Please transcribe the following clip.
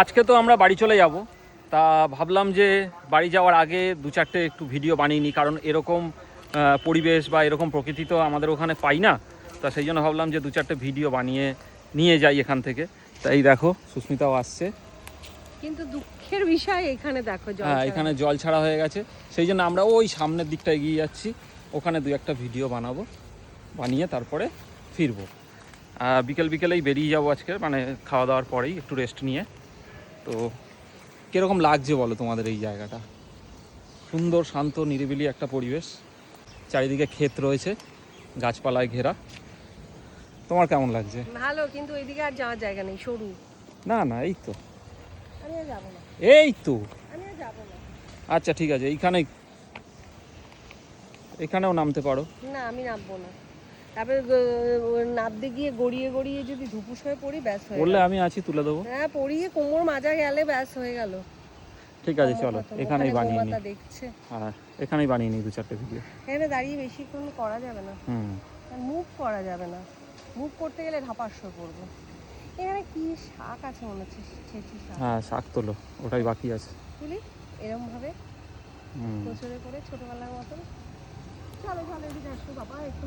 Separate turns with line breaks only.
আজকে তো আমরা বাড়ি চলে যাব, তা ভাবলাম যে বাড়ি যাওয়ার আগে দু চারটে একটু ভিডিও বানিয়ে নিই, কারণ এরকম পরিবেশ বা এরকম প্রকৃতি তো আমাদের ওখানে পাই না। তা সেই জন্য ভাবলাম যে দু চারটে ভিডিও বানিয়ে নিয়ে যাই এখান থেকে। তাই দেখো সুস্মিতাও আসছে,
কিন্তু দুঃখের বিষয় এখানে দেখো জল
হ্যাঁ
ছাড়া।
এখানে জল ছাড়া হয়ে গেছে। সেই জন্য আমরা ওই সামনের দিকটা এগিয়ে যাচ্ছি, ওখানে দু একটা ভিডিও বানাবো, বানিয়ে তারপরে ফিরবো। বিকেলেই বেরিয়ে যাবো আজকে, মানে খাওয়া দাওয়ার পরেই একটু রেস্ট নিয়ে। তো কীরকম লাগছে বলো তোমাদের এই জায়গাটা? সুন্দর শান্ত নিরিবিলি একটা পরিবেশ, চারিদিকে ক্ষেত রয়েছে, গাছপালায় ঘেরা। তোমার কেমন লাগছে?
ভালো, কিন্তু ওইদিকে আর যাওয়ার জায়গা নেই, সরু।
না না, এই তো
আমি আর যাবো না,
এই তো
আমি আর যাবো না।
আচ্ছা ঠিক আছে, এখানেও নামতে পারো।
না আমি নামবো না, তারপরে নামতে গিয়ে গড়িয়ে গড়িয়ে যদি ধুপুস হয়ে পড়ি ব্যাস হয়ে
বললে
গেল।
আমি আছি, তুলে দেবো।
হ্যাঁ, পড়িয়ে কোমর মাজা গেলে ব্যাস হয়ে গেল।
ঠিক আছে চলো, এখানেই বানিয়ে নিই।
দেখছে,
হ্যাঁ এখানেই বানিয়ে নিই দু চারটে ভিডিও।
এখানে দাঁড়িয়ে বেশিক্ষণ করা যাবে না, মুভ করা যাবে না, মুভ করতে গেলে ঢাপাস্য করবো। এখানে কি শাক আছে মনে হচ্ছে, ছেঁচি শাক।
হ্যাঁ শাক তোলো, ওটাই বাকি আছে।
তুলি এরম ভাবে প্রচুরে করে ছোটবেলার মতন। চলো চলো এদিকে আসো বাবা, একটু